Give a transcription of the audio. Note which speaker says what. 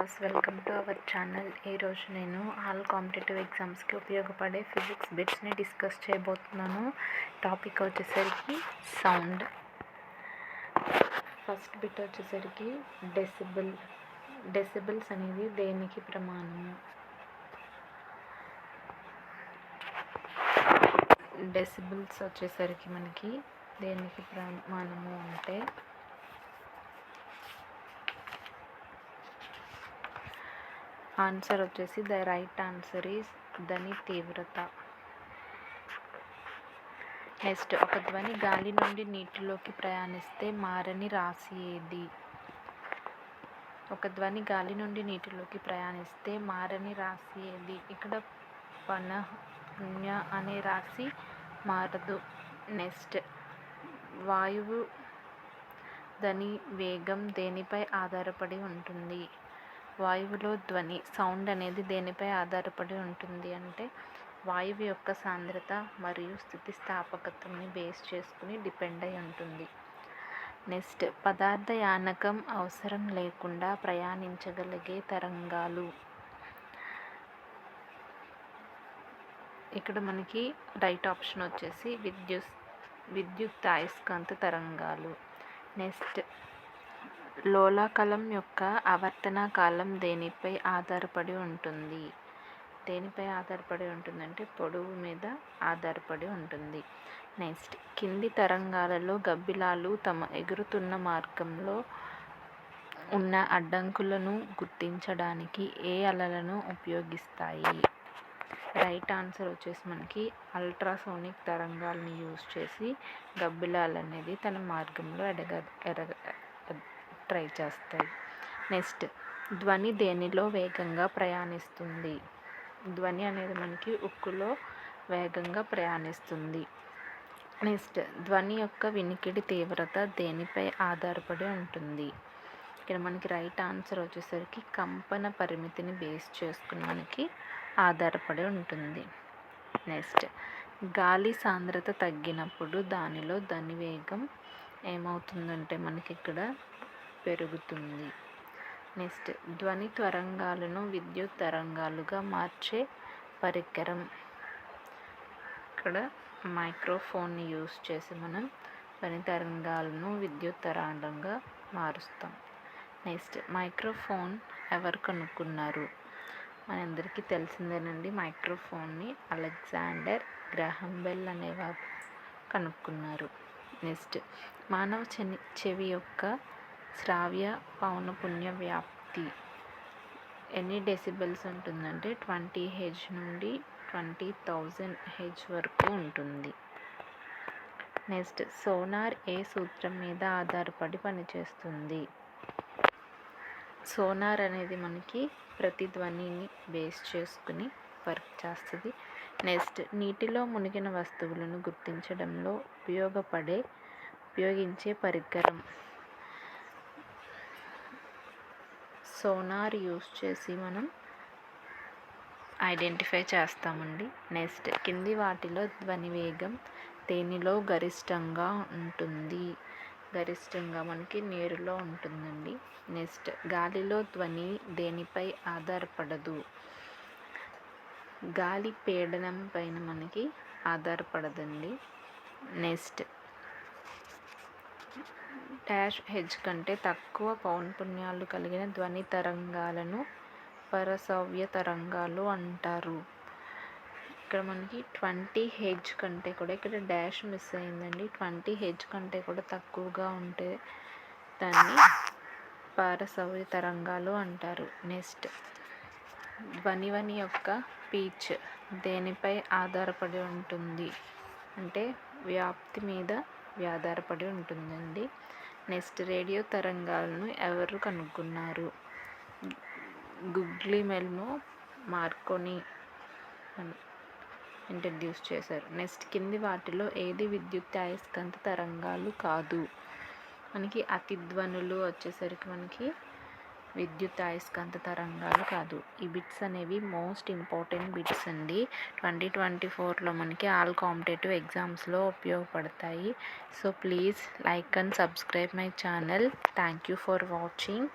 Speaker 1: Viewers, welcome to our channel. ఈరోజు నేను all competitive ఎగ్జామ్స్కి ఉపయోగపడే ఫిజిక్స్ బిట్స్ని డిస్కస్ చేయబోతున్నాను. టాపిక్ వచ్చేసరికి సౌండ్. ఫస్ట్ బిట్ వచ్చేసరికి డెసిబుల్స్ అనేది దేనికి ప్రమాణము? డెసిబుల్స్ వచ్చేసరికి మనకి దేనికి ప్రమాణము అంటే ఆన్సర్ వచ్చేసి ద రైట్ ఆన్సర్ ఈజ్ ధ్వని తీవ్రత. నెక్స్ట్, ఒక ధ్వని గాలి నుండి నీటిలోకి ప్రయాణిస్తే మారని రాశి ఏది? ఒక ధ్వని గాలి నుండి నీటిలోకి ప్రయాణిస్తే మారని రాశి ఏది? ఇక్కడ పుణ్య అనే రాశి మారదు. నెక్స్ట్, వాయువు ధ్వని వేగం దేనిపై ఆధారపడి ఉంటుంది? వాయువులో ధ్వని సౌండ్ అనేది దేనిపై ఆధారపడి ఉంటుంది అంటే వాయువు యొక్క సాంద్రత మరియు స్థితిస్థాపకతని బేస్ చేసుకుని డిపెండ్ అయి ఉంటుంది. నెక్స్ట్, పదార్థ యానకం అవసరం లేకుండా ప్రయాణించగలిగే తరంగాలు. ఇక్కడ మనకి రైట్ ఆప్షన్ వచ్చేసి విద్యుదయస్కాంత తరంగాలు. నెక్స్ట్, లోలకలం యొక్క ఆవర్తన కాలం దేనిపై ఆధారపడి ఉంటుంది? దేనిపై ఆధారపడి ఉంటుందంటే పొడవు మీద ఆధారపడి ఉంటుంది. నెక్స్ట్, కింది తరంగాలలో గబ్బిలాలు తమ ఎగురుతున్న మార్గంలో ఉన్న అడ్డంకులను గుర్తించడానికి ఏ అలలను ఉపయోగిస్తాయి? రైట్ ఆన్సర్ వచ్చేసి మనకి అల్ట్రాసోనిక్ తరంగాలను యూజ్ చేసి గబ్బిలాలు అనేది తన మార్గంలో ట్రై చేస్తాయి. నెక్స్ట్, ధ్వని దేనిలో వేగంగా ప్రయాణిస్తుంది? ధ్వని అనేది మనకి ఉక్కులో వేగంగా ప్రయాణిస్తుంది. నెక్స్ట్, ధ్వని యొక్క వినికిడి తీవ్రత దేనిపై ఆధారపడి ఉంటుంది? ఇక్కడ మనకి రైట్ ఆన్సర్ వచ్చేసరికి కంపన పరిమితిని బేస్ చేసుకుని మనకి ఆధారపడి ఉంటుంది. నెక్స్ట్, గాలి సాంద్రత తగ్గినప్పుడు దానిలో ధ్వని వేగం ఏమవుతుందంటే మనకి ఇక్కడ పెరుగుతుంది. నెక్స్ట్, ధ్వని తరంగాలను విద్యుత్ తరంగాలుగా మార్చే పరికరం. ఇక్కడ మైక్రోఫోన్ని యూజ్ చేసి మనం ధ్వని తరంగాలను విద్యుత్ తరంగంగా మారుస్తాం. నెక్స్ట్, మైక్రోఫోన్ ఎవరు కనుక్కున్నారు? మనందరికీ తెలిసిందేనండి. మైక్రోఫోన్ని అలెగ్జాండర్ గ్రాహం బెల్ అనేవారు కనుక్కున్నారు. నెక్స్ట్, మానవ చెవి యొక్క శ్రావ్య పౌనఃపున్య వ్యాప్తి ఎన్ని డెసిబెల్స్ ఉంటుందంటే 20 Hz నుండి 20,000 Hz వరకు ఉంటుంది. నెక్స్ట్, సోనార్ ఏ సూత్రం మీద ఆధారపడి పనిచేస్తుంది? సోనార్ అనేది మనకి ప్రతిధ్వనిని బేస్ చేసుకుని వర్క్ చేస్తుంది. నెక్స్ట్, నీటిలో మునిగిన వస్తువులను గుర్తించడంలో ఉపయోగించే పరికరం. సోనార్ యూజ్ చేసి మనం ఐడెంటిఫై చేస్తామండి. నెక్స్ట్, కింది వాటిలో ధ్వని వేగం దేనిలో గరిష్టంగా ఉంటుంది? గరిష్టంగా మనకి నీరులో ఉంటుందండి. నెక్స్ట్, గాలిలో ధ్వని దేనిపై ఆధారపడదు? గాలి పీడనం పైన మనకి ఆధారపడదండి. నెక్స్ట్, డాష్ హెచ్ కంటే తక్కువ పౌనఃపున్యాలు కలిగిన ధ్వని తరంగాలను పరసవ్య తరంగాలు అంటారు. ఇక్కడ మనకి 20 Hz కంటే కూడా ఇక్కడ డాష్ మిస్ అయిందండి. 20 Hz కంటే కూడా తక్కువగా ఉంటే దాన్ని పరసవ్య తరంగాలు అంటారు. నెక్స్ట్, ధ్వని యొక్క పీచ్ దేనిపై ఆధారపడి ఉంటుంది అంటే వ్యాప్తి మీద ఆధారపడి ఉంటుందండి. నెక్స్ట్, రేడియో తరంగాలను ఎవరు కనుగొన్నారు? గుగ్లియెల్మో మార్కోని ఇంట్రడ్యూస్ చేశారు. నెక్స్ట్, కింది వాటిలో ఏది విద్యుదయస్కాంత తరంగాలు కాదు? మనకి అతిధ్వనులు వచ్చేసరికి మనకి విద్యుదయస్కాంత తరంగాలు కాదు. ఈ బిట్స్ అనేవి మోస్ట్ ఇంపార్టెంట్ బిట్స్ అండి. 2024లో మనకి ఆల్ కాంపిటేటివ్ ఎగ్జామ్స్లో ఉపయోగపడతాయి. So please like and subscribe my channel. Thank you for watching.